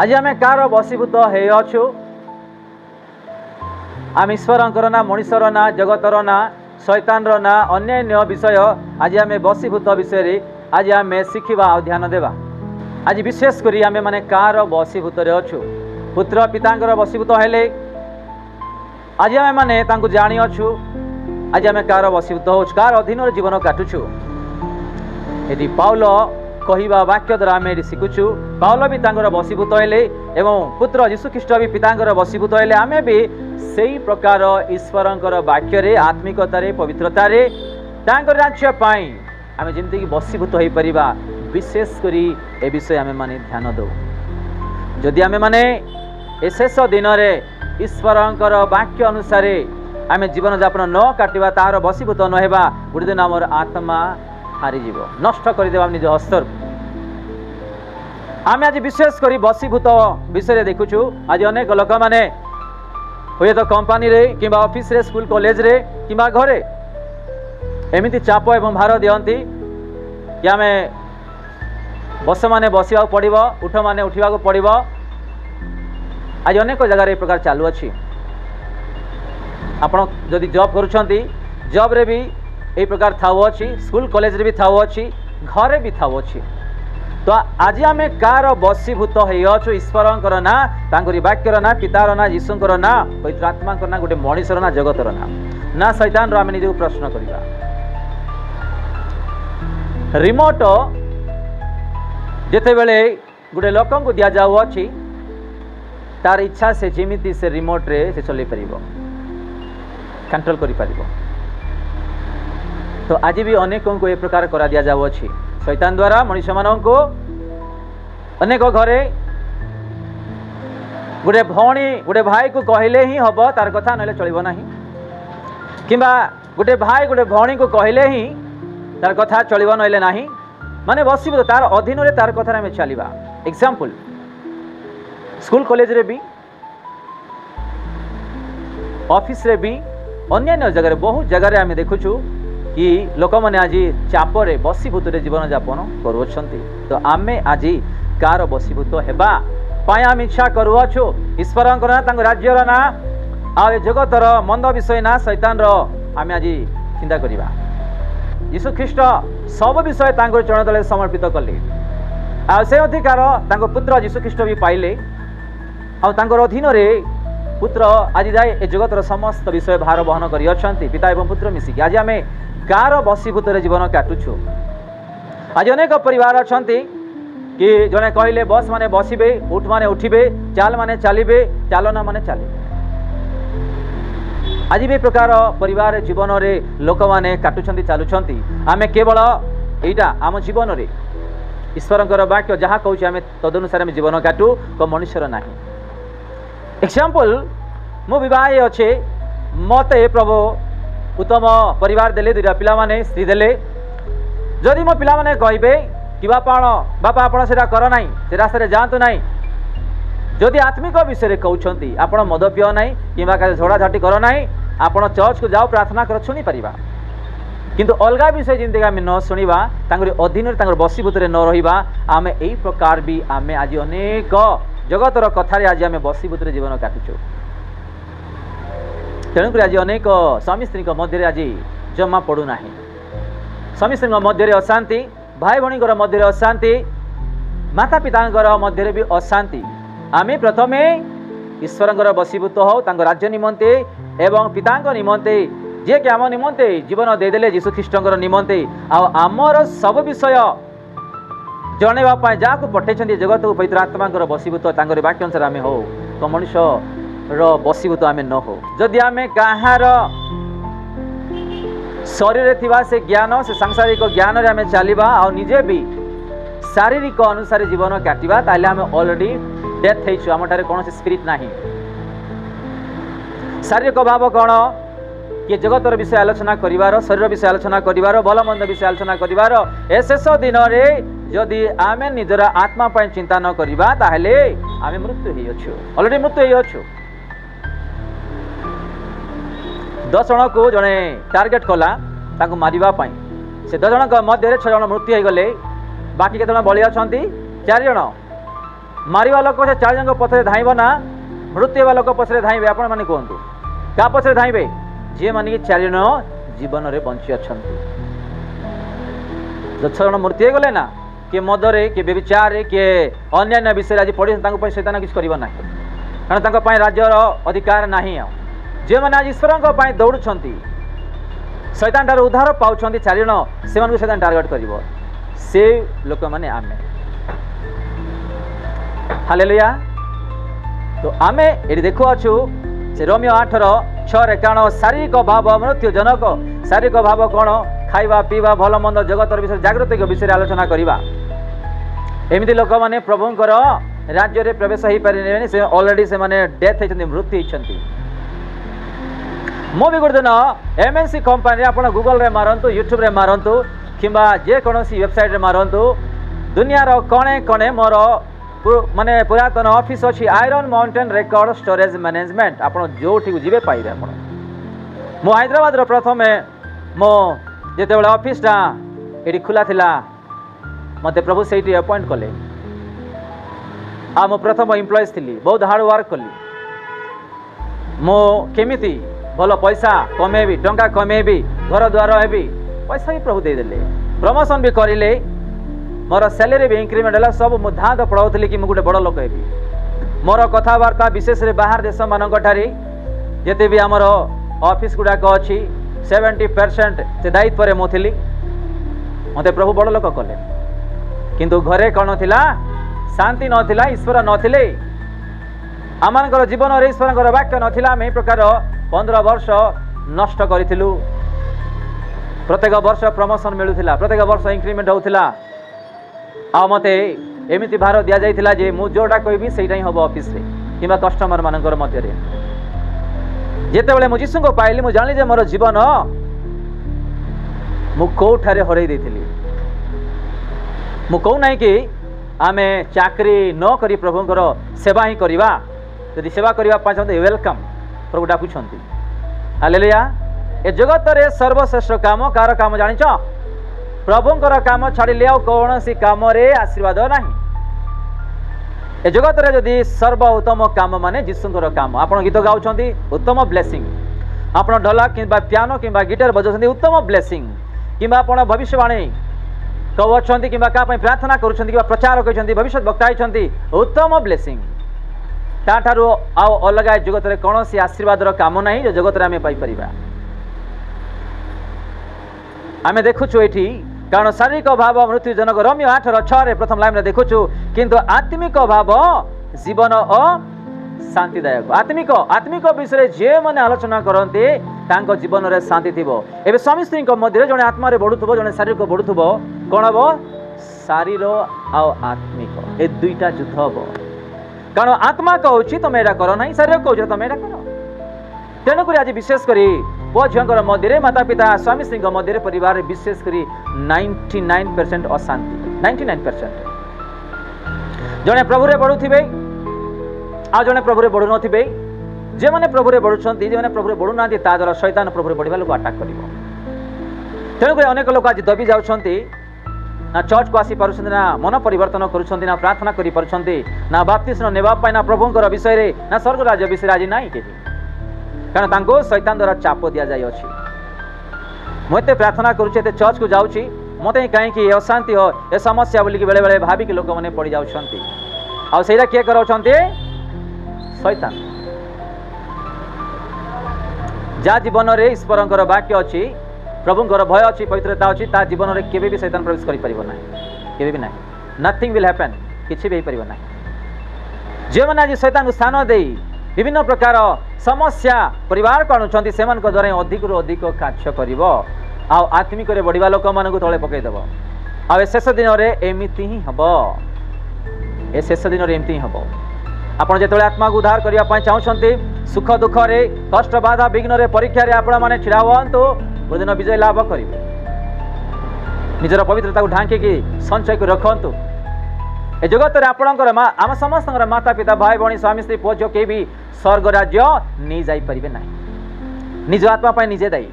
आज आम कार बसीभूत होछु आम ईश्वर ना मनीषर ना जगतर ना शैतान ना अन्यान्य विषय आज आम बसीभूत विषय आज आम शिखा और ध्यान देवा। आज विशेषकर आम मैंने कार बसीभूत अच्छु पुत्र पिता बसीभूत हेले आज आम मैंने जाणी अच्छु आज आम कार बसीभूत हो कार अधीन जीवन काटुछु ये पाउल कहवा वाक्य द्वारा आम ये शिखुचु पाउल भी बसीभूत हेले एवं पुत्र यीशुख्रीष्ट भी पिता बसीभूत हेले आम भी से ही प्रकार ईश्वर वाक्य आत्मिकतार पवित्रतार राज्य आम जमीक बसीभूत हो पार विशेषकर ए विषय आम मैंने ध्यान दो जदि आम मैंने ए शेष दिन में ईश्वर वाक्य अनुसार आम जीवन यापन न काटिबा तार बसीभूत नहेबा गोटे दिन आमर आत्मा हारीज नष्ट करदेवा निज हस्तर आम आज विशेषकर बसीभूत विषय देखुचु आज अनेक लोक मैंने हुए तो कंपानी रे किंबा ऑफिस रे स्कूल कॉलेज रे किंबा घरे एमिति चाप एवं भार दियंती कि आम बस माने बसवा पड़ो उठ माने उठा पड़ो आज अनेक जगार ए प्रकार चालू अच्छी आपण जदि जॉब करुछंती जॉब रे भी ए प्रकार थाउ अच्छी स्कूल कॉलेज रे भी थाउ अच्छी घरे भी थाउ अच्छी तो आज आम कार बसीभूत हो ईश्वर ना वाक्यर ना पितार ना यीशुकर ना पवित्र आत्मा ना गोटे मनीषर ना जगतर ना शैतान आम निज प्रश्न करवा रिमोट जिते बेले गोटे लोक को दि जाऊँगी तार इच्छा से जमी से रिमोट रे से चल पार कंट्रोल कर तो आज भी अनेक को ए प्रकार करा दि जाऊँगी शैतान द्वारा मनुष्य मान को अनेक घरे गोटे भौणी गोटे भाई को कहले ही हम तार कथा ना चलो ना कि गोटे भाई गोटे भौणी को कहले ही तार कथा चलो ना माने बसीभूत तार अधीन रे तार कथा आम चलवा एग्जाम्पल स्कूल कॉलेज रे भी ऑफिस रे भी अन्य जगह बहुत जगह आम देखुचु कि लोक मैंने आज चापरे बसीभूत जीवन यापन करुँच तो आम आज कार बसीभूत हेबा आम इच्छा करुछु ईश्वर ना राज्यर ना आ जगतर मंद विषय ना शैतान आम आज चिंता करवा यीशुख्रीष्ट सब विषय चरण तले समर्पित कले से अधिकार पुत्र यीशुख्रीष्ट भी पाइले अधीन रे पुत्र आज जाए ए जगतर समस्त विषय भार बहन कर पिता एवं पुत्र मिसिकी आज आम कार बसीभूत जीवन काटुछु आज अनेक परिवार अच्छा कि जड़े कहले बस माने बसबे उठ माने उठे चाल माने चलिए चालना माने चलिए आज भी प्रकार परिवार जीवन में लोक मैंने काटुंट चलुंट आम केवल यहीटा आम जीवन में ईश्वर वाक्य जहाँ कहूँ आम तदनुसार आम जीवन काटू को मनुष्यर ना एग्जाम्पल मु बे अच्छे मत प्रभु उत्तम परिवार देले दुईटा पिला माने स्त्री देले जदि मो पिला माने कहबे कि बापा आपण से कर ना से रास्ता जातु ना जदि आत्मिक विषय कहते आपण मद पिओ ना कि झड़ा झाटी कर ना आपण चर्च को जाओ प्रार्थना कर शुणी पार किंतु अलग विषय जमीक आम न शुणा अधीन बसीभूत न रहा आम यही प्रकार भी आम आज अनेक जगतर कथार आज आम बसीभूत जीवन काटुचु तेणुक आज अनेक स्वामी स्त्री मध्य आज जमा पड़ूना स्वामी स्त्री मध्य अशांति भाई भाई मध्य अशांति माता पिता मध्य भी अशांति आम प्रथम ईश्वर बसीभूत हो राज्य निमंते एवं पिता निमंते जे कि आम निमंते जीवन देदेले यीशुख्रीष्ट निमंते आमर सब विषय जनवाई जहाँ को पठे जगत को पवित्र आत्मा बसीभूत वाक्य अनुसार आम हो तो मनुष्य बसीभूत आम न हो जदि आम कहार शरीर थिबा से ज्ञान से सांसारिक ज्ञान रे आम चलवा और निजे भी शारीरिक अनुसार जीवन काटिबा ताले आम ऑलरेडी डेथ होइछु आम ठारे कौन स्पिरिट नाही शारीरिक भाव कौन कि जगतर विषय आलोचना करिवार शरीर विषय आलोचना करिवार भल मंद विषय आलोचना करिवार ए शेष दिन रे जदि आम निजर आत्मा पय चिंता न करिबा ताहले आम मृत्यु होई अछु ऑलरेडी मृत्यु होई अछु 10 जन को जड़े टार्गेट कला मारे से 10 जन मध्य 6 जन मृत्यु हो गले बाकी केत बली अच्छा 4 जन मारिवा लोक पछे 4 जन पछरे धाइबो ना मृत्यु हेबा लोक पछरे धाइबे आपण माने कहंतु का पछरे धाइबे जे माने कि 4 जन जीवन रे बंची अछंती जो 6 जन मृत्यु गले ना के मदरे के व्यभिचार के अन्य विषय आज पढ़ी तांको पय शैतान किछ करबो नाही कारण तांको पय राज्यर अधिकार नाही आ जे माने आज ईश्वर को पय दौड़ुछंती शैतान तार उद्धार पाउछंती 4 जन से मानको शैतान टार्गेट करबो से लोक माने आमे हालेलुया। तो आमे एटी देखु अछु से रोमियो 8:6 कारण शारीरिक भाव मृत्युजनक शारीरिक भाव कौन खाइबा पीवा भल मंद जगत विषय जागृति विषय आलोचना करवा एमती लोक मैंने प्रभुंकर राज्य में प्रवेश हो पारे से ऑलरेडी से माने डेथ होती मृत्यु होती मो भी गोटे दिन एमएनसी कंपनी आप गूगल रे मारंतु यूट्यूब रे मारंतु किंबा जेकोसी वेबसाइट रे मारंतु दुनियार कणे कणे मोर माने पुरातन ऑफिस अच्छी iron mountain record storage management आप जो जी पाइबे आप मो हैदराबाद प्रथम मो जिते ऑफिसटा ये खुला थिला मते प्रभु से अपॉइंट कले मो प्रथम एम्प्लॉइज थी बहुत हार्ड वर्क कली मो केमिति भल पैसा कमेबी टंका कमेबी घर द्वार हेबी पैसा भी प्रभु देदेले प्रमोशन भी करें मोर सैलरी भी इंक्रीमेंट है सब मुझे धाँत पढ़ाऊली कि गोटे बड़ लोक हेबी मोर कथबार्ता विशेष बाहर देश मानक जिते भी आमर ऑफिस गुड़ाक अच्छी 70% से दायित्व मु थी मत प्रभु बड़ लोक कले किंतु घरे कौन थिला शांति नथिला ईश्वर नथिले आमर जीवन में ईश्वर वाक्य नथिला आम प्रकार 15 वर्ष नष्ट करूँ प्रत्येक वर्ष प्रमोशन मिलूला प्रत्येक वर्ष इंक्रीमेंट होता आ मते एमती भार दि जाइथिला जे मु जोटा कहबी सेटा ही हम ऑफिस रे किबा कस्टमर मानकर मध्य रे जेते बेले मु यीशु को पाइली मु जानि जे मोर जीवन मु कोठारे हरई देथिली मु कहू नाही कि आमे चाकरी न करी प्रभुंकर सेवा ही करिवा यदि सेवा करिवा पाछते वेलकम प्रभु डाकुछंती हालेलुया। ए जगत रे सर्वश्रेष्ठ काम कार काम जानिछ प्रभुंकर काम छाड़िले आ कौन सी काम रे आशीर्वाद नहीं ए जगत रे जदि सर्व उत्तम काम माने जीशुंकर काम आप गीत गाउछंती उत्तम ब्लेसिंग आप ढोलक किंबा पियानो किंबा गिटार बजाउछंती उत्तम ब्लेसिंग किंबा आप भविष्यवाणी कहउछंती किंबा का पई प्रार्थना करूछंती किंबा प्रचार करछंती भविष्य वक्ता आइछंती उत्तम ब्लेसिंग ताठारु आ अलग जगत रे कौन सी आशीर्वाद रो काम नहीं जो जगत रे आमे पाई परिबा आमे देखुछु एठी कारण शारीरिक भाव मृत्युजनक रोमियो 8:6 प्रथम लाइन में देखुछु किंतु आत्मिक भाव जीवन और शांतिदायक आत्मिक आत्मिक विषय जे माने आलोचना करते तांको जीवन रे शांति थिबो एबे स्वामी स्त्री मध्य जने आत्मा रे बढ़ुथबो जने शारीरिक बढ़ुथबो कोन हबो शारीर आ आत्मिक ए दुईटा युद्ध हबो कारण आत्मा कहउछि तमे एटा करो नाही शरीर कहउछि तमे एटा करो तेणुक आज विशेष करी पुओ झीर मध्य माता पिता स्वामी स्त्री मध्य परिवार विशेष करी 99% अशांति 99% जड़े प्रभुरे बढ़ुवे आ जड़े प्रभुरे बढ़ु नथिबे जे माने प्रभुरे बढ़ुछंती जे माने प्रभुरे बढ़ु नांती ता द्वारा शैतान प्रभुरे बढ़िबा लोक अटैक करिवो तेणुक अनेक लोक आज दबी जाउछंती ना चर्च को आसी पारुछंती ना मन परिवर्तन करुछंती ना प्रार्थना करि पारुछंती ना बाप्तिस्म नेबा पाई ना प्रभुंकर विषय रे ना स्वर्ग राज्य विषय आज नाही केही कारण तांको शैतान द्वारा चाप दिया जाय अछि मते प्रार्थना करूचे ते चर्च को जाउची मते काहे कि अशांति हो ए समस्या बोली कि बेले बेले भाबी कि लोक माने पड़ी जाउछंती आ सेरा के कराउछंती शैतान जा जीवन रे ईश्वरंकर वाक्य अछि प्रभुंकर भय अछि पवित्रता अछि ता जीवन रे केबे भी शैतान प्रवेश करि परिबो नाही केबे भी नाही नथिंग विल हैपन किछि भी परिबो नाही जे माने आज शैतान को स्थान देई विभिन्न प्रकार समस्या परिवार को आणुछंती सेमान को द्वारा अधिक रु अधिक कार्य करिवो आ आत्मिक रे बढ़िबा लोक मानकु तळे पकई देबो आ शेष दिन रे एमिति ही हबो ए शेष दिन रे एमिति ही हबो आपण जेतळे आत्मा को उद्धार करिया पय चाहउछंती सुख दुख रे कष्ट बाधा विघ्न रे परीक्षा रे आपण माने छिड़ा हुअंतु दिन विजय लाभ करिवे निजर पवित्रता को ढांके कि संचय को रखंतु ए जगत रे आपणकर आम समस्त माता पिता भाई भणी स्वामी स्त्री पुओ के भी स्वर्ग राज्य नहीं जाई परिबे नाही निज आत्मा पाई निजे दायी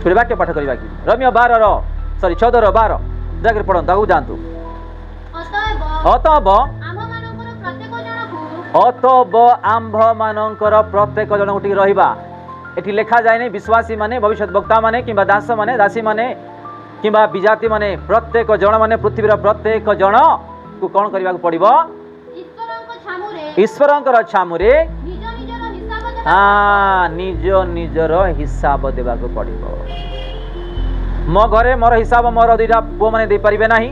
फिर वाक्य पाठ करबा कि रोमियो 14 जाकर पढ़न ताकू जानतु अतः ଅତଏବ ଆମ୍ଭମାନଙ୍କର ପ୍ରତ୍ୟେକ ଜଣକୁ ଅତଏବ ଆମ୍ଭମାନଙ୍କର ପ୍ରତ୍ୟେକ ଜଣକୁ ଟିକେ ରହିବା। ଏଠି ଲେଖାଯାଏନି ବିଶ୍ୱାସୀ ମାନେ, ଭବିଷ୍ୟତ ବକ୍ତା ମାନେ, କିମ୍ବା ଦାସ ମାନେ, ଦାସୀ ମାନେ, କିମ୍ବା ବିଜାତି ମାନେ, ପ୍ରତ୍ୟେକ ଜଣ ମାନେ, ପୃଥିବୀର ପ୍ରତ୍ୟେକ ଜଣକୁ କ'ଣ କରିବାକୁ ପଡ଼ିବ? ଈଶ୍ୱରଙ୍କ ଛାମୁରେ ଈଶ୍ୱରଙ୍କର ଛାମୁରେ ନିଜ ନିଜର ହିସାବ ନିଜ ନିଜର ହିସାବ ଦେବାକୁ ପଡ଼ିବ। ମୋ ଘରେ ମୋର ହିସାବ ମୋର ଦୁଇଟା ପୁଅମାନେ ଦେଇପାରିବେ ନାହିଁ,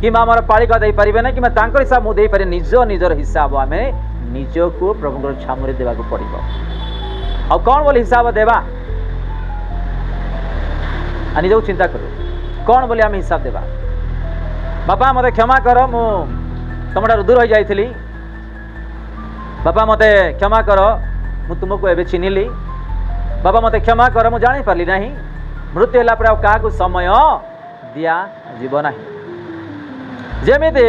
କିମ୍ବା ଆମର ପାଳିକା ଦେଇପାରିବେ ନାହିଁ, କିମ୍ବା ତାଙ୍କର ହିସାବ ମୁଁ ଦେଇପାରିବେ। ନିଜ ନିଜର ହିସାବ ଆମେ ନିଜକୁ ପ୍ରଭୁଙ୍କର ଛାମୁରେ ଦେବାକୁ ପଡ଼ିବ। ଆଉ କ'ଣ ବୋଲି ହିସାବ ଦେବା? ନିଜକୁ ଚିନ୍ତା କରୁ, କ'ଣ ବୋଲି ଆମେ ହିସାବ ଦେବା? ବାପା ମୋତେ କ୍ଷମା କର, ମୁଁ ତୁମଠାରୁ ଦୂର ହୋଇଯାଇଥିଲି। ବାପା ମୋତେ କ୍ଷମା କର, ମୁଁ ତୁମକୁ ଏବେ ଚିହ୍ନିଲି। ବାପା ମୋତେ କ୍ଷମା କର, ମୁଁ ଜାଣିପାରିଲି ନାହିଁ। ମୃତ୍ୟୁ ହେଲା ପରେ ଆଉ କାହାକୁ ସମୟ ଦିଆଯିବ ନାହିଁ। ଯେମିତି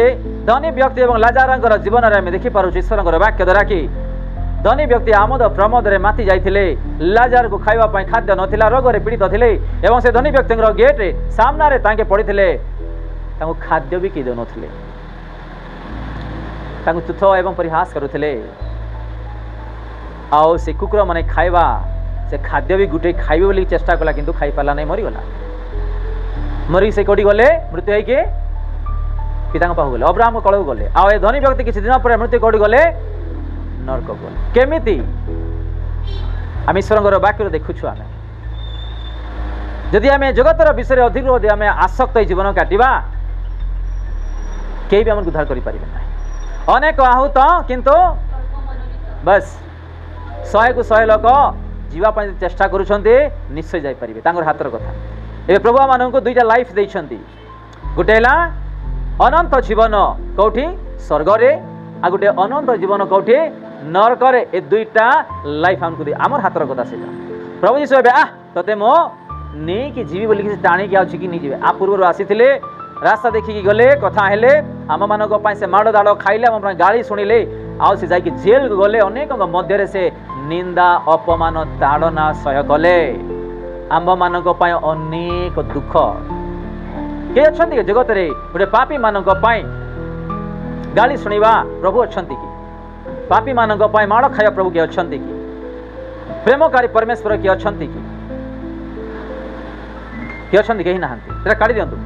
ଧନୀ ବ୍ୟକ୍ତି ଏବଂ ଲାଜାରଙ୍କର ଜୀବନରେ ଆମେ ଦେଖିପାରୁଛୁ ଈଶ୍ୱରଙ୍କର ବାକ୍ୟ ଦ୍ୱାରା କି ଧନୀ ବ୍ୟକ୍ତି ଆମୋଦ ପ୍ରମୋଦରେ ମାତି ଯାଇଥିଲେ। ଲାଜାରକୁ ଖାଇବା ପାଇଁ ଖାଦ୍ୟ ନଥିଲା, ରୋଗରେ ପୀଡ଼ିତ ଥିଲେ ଏବଂ ସେ ଧନୀ ବ୍ୟକ୍ତିଙ୍କର ଗେଟ୍ରେ ସାମ୍ନାରେ ତାଙ୍କେ ପଡ଼ିଥିଲେ। ତାଙ୍କୁ ଖାଦ୍ୟ ବି କେହି ଦେଉନଥିଲେ, ତାଙ୍କୁ ତୁଚ୍ଛ ଏବଂ ପରିହାସ କରୁଥିଲେ। ଆଉ ସେ କୁକୁର ମାନେ ଖାଇବା ସେ ଖାଦ୍ୟ ବି ଗୋଟେ ଖାଇବେ ବୋଲି ଚେଷ୍ଟା କଲା, କିନ୍ତୁ ଖାଇପାରିଲା ନାହିଁ, ମରିଗଲା। ମରିକି ସେ କୋଉଠି ଗଲେ? ମୃତ୍ୟୁ ହେଇକି ପିତାଙ୍କ ପାଖକୁ ଗଲେ, ଅବ୍ରାହ୍ମଙ୍କ କଳକୁ ଗଲେ। ଆଉ ଏ ଧନୀ ବ୍ୟକ୍ତି କିଛି ଦିନ ପରେ ମୃତ୍ୟୁ କୋଉଠି ଗଲେ? ନରକକୁ ଗଲେ। କେମିତି? ଆମେ ଈଶ୍ୱରଙ୍କର ବାକ୍ୟରୁ ଦେଖୁଛୁ। ଆମେ ଯଦି ଆମେ ଜଗତର ବିଷୟରେ ଅଧିକ ଆମେ ଆସକ୍ତ ହେଇ ଜୀବନ କାଟିବା, କେହି ବି ଆମକୁ ଉଦ୍ଧାର କରିପାରିବେ ନାହିଁ। ଅନେକ ଆହୁତ, କିନ୍ତୁ ବାସ୍ 100କୁ 100 ଲୋକ ଯିବା ପାଇଁ ଚେଷ୍ଟା କରୁଛନ୍ତି, ନିଶ୍ଚୟ ଯାଇପାରିବେ, ତାଙ୍କର ହାତର କଥା। ଏବେ ପ୍ରଭୁ ଆମମାନଙ୍କୁ ଦୁଇଟା ଲାଇଫ୍ ଦେଇଛନ୍ତି। ଗୋଟେ ହେଲା ଅନନ୍ତ ଜୀବନ କୋଉଠି? ସ୍ୱର୍ଗରେ। ଆଉ ଗୋଟେ ଅନନ୍ତ ଜୀବନ କୋଉଠି? ନରକରେ। ଏ ଦୁଇଟା ଲାଇଫ୍ ଆମକୁ ଦେଇ ଆମର ହାତର କଥା ସେଇଟା। ପ୍ରଭୁ ଯୀଶୁ ଏବେ ତତେ ମୁଁ ନେଇକି ଯିବି ବୋଲି କିଛି ଟାଣିକି ଆଉଛି କି ନେଇଯିବେ। ପୂର୍ବରୁ ଆସିଥିଲେ, ରାସ୍ତା ଦେଖିକି ଗଲେ, କଥା ହେଲେ, ଆମମାନଙ୍କ ପାଇଁ ସେ ମାଡ଼ ଦାଡ଼ ଖାଇଲେ, ଆମ ପାଇଁ ଗାଳି ଶୁଣିଲେ, ଆଉ ସେ ଯାଇକି ଜେଲକୁ ଗଲେ। ଅନେକଙ୍କ ମଧ୍ୟରେ ସେ ନିନ୍ଦା ଅପମାନ ତାଡ଼ନା ସହ୍ୟ କଲେ। ଆମ୍ଭମାନଙ୍କ ପାଇଁ ଅନେକ ଦୁଃଖ। କିଏ ଅଛନ୍ତି କି ଜଗତରେ ଗୋଟେ ପାପୀ ମାନଙ୍କ ପାଇଁ ଗାଳି ଶୁଣିବା ପ୍ରଭୁ ଅଛନ୍ତି କି? ପାପୀ ମାନଙ୍କ ପାଇଁ ମାଡ଼ ଖାଇବା ପ୍ରଭୁ କିଏ ଅଛନ୍ତି କି? ପ୍ରେମକାରୀ ପରମେଶ୍ୱର କିଏ ଅଛନ୍ତି କି? କିଏ ଅଛନ୍ତି? କେହି ନାହାନ୍ତି। ସେଟା କାଢି ଦିଅନ୍ତୁ।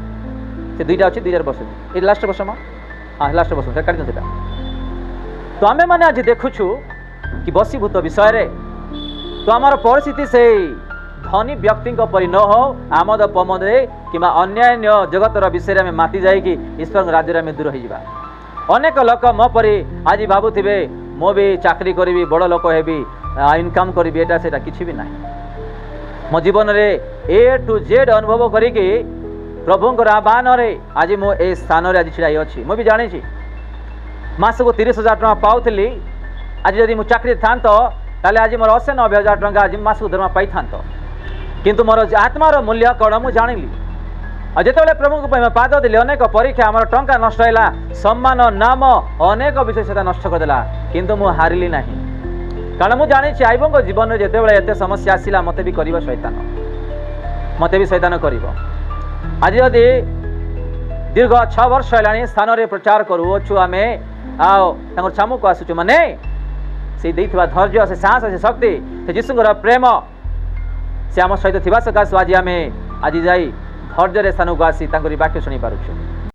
ସେ ଦୁଇଟା ଅଛି, ଦୁଇଟାରେ ବସନ୍ତୁ। ଏଇ ଲାଷ୍ଟ ବର୍ଷ ଲାଷ୍ଟ ବର୍ଷ ସେଟା କାଢି ଦିଅନ୍ତୁ। ସେଟା ତ ଆମେ ମାନେ ଆଜି ଦେଖୁଛୁ କି ବଶୀଭୂତ ବିଷୟରେ। ତ ଆମର ପରିସ୍ଥିତି ସେଇ ଧନୀ ବ୍ୟକ୍ତିଙ୍କ ପରି ନ ହଉ, ଆମୋଦ ପ୍ରମୋଦରେ କିମ୍ବା ଅନ୍ୟାନ୍ୟ ଜଗତର ବିଷୟରେ ଆମେ ମାତି ଯାଇକି ଈଶ୍ୱରଙ୍କ ରାଜ୍ୟରେ ଆମେ ଦୂର ହେଇଯିବା। ଅନେକ ଲୋକ ମୋ ପରି ଆଜି ଭାବୁଥିବେ ମୁଁ ବି ଚାକିରି କରିବି, ବଡ଼ ଲୋକ ହେବି, ଇନକମ୍ କରିବି, ଏଇଟା ସେଇଟା କିଛି ବି ନାହିଁ। ମୋ ଜୀବନରେ A to Z ଅନୁଭବ କରିକି ପ୍ରଭୁଙ୍କର ଆହ୍ୱାନରେ ଆଜି ମୁଁ ଏ ସ୍ଥାନରେ ଆଜି ଛିଡ଼ା ଅଛି। ମୁଁ ବି ଜାଣିଛି ମାସକୁ 30,000 ଟଙ୍କା ପାଉଥିଲି। ଆଜି ଯଦି ମୁଁ ଚାକିରି ଥାନ୍ତ ତାହେଲେ ଆଜି ମୋର 80-90,000 ଟଙ୍କା ଆଜି ମାସକୁ ଦରମା ପାଇଥାନ୍ତ। କିନ୍ତୁ ମୋର ଆତ୍ମାର ମୂଲ୍ୟ କ'ଣ ମୁଁ ଜାଣିଲି। ଆଉ ଯେତେବେଳେ ପ୍ରଭୁଙ୍କ ପାଇଁ ପାଦ ଦେଲି, ଅନେକ ପରୀକ୍ଷା, ଆମର ଟଙ୍କା ନଷ୍ଟ ହେଲା, ସମ୍ମାନ, ନାମ, ଅନେକ ବିଷୟ ସେଟା ନଷ୍ଟ କରିଦେଲା, କିନ୍ତୁ ମୁଁ ହାରିଲି ନାହିଁ। କାରଣ ମୁଁ ଜାଣିଛି ଆଇବଙ୍କ ଜୀବନରେ ଯେତେବେଳେ ଏତେ ସମସ୍ୟା ଆସିଲା, ମୋତେ ବି କରିବ ଶୈତାନ, ମୋତେ ବି ଶୈତାନ କରିବ। ଆଜି ଯଦି ଦୀର୍ଘ 6 ବର୍ଷ ହେଲାଣି ସ୍ଥାନରେ ପ୍ରଚାର କରୁଅଛୁ ଆମେ, ଆଉ ତାଙ୍କର ଛାମୁକୁ ଆସୁଛୁ, ମାନେ ସେ ଦେଇଥିବା ଧୈର୍ଯ୍ୟ, ସେ ସାହସ, ସେ ଶକ୍ତି, ସେ ଯୀଶୁଙ୍କର ପ୍ରେମ ସେ ଆମ ସହିତ ଥିବା ସକାଶୁ ଆଜି ଆମେ ଆଜି ଯାଇ ଧୈର୍ଯ୍ୟରେ ସ୍ଥାନକୁ ଆସି ତାଙ୍କରି ବାକ୍ୟ ଶୁଣି ପାରୁଛୁ।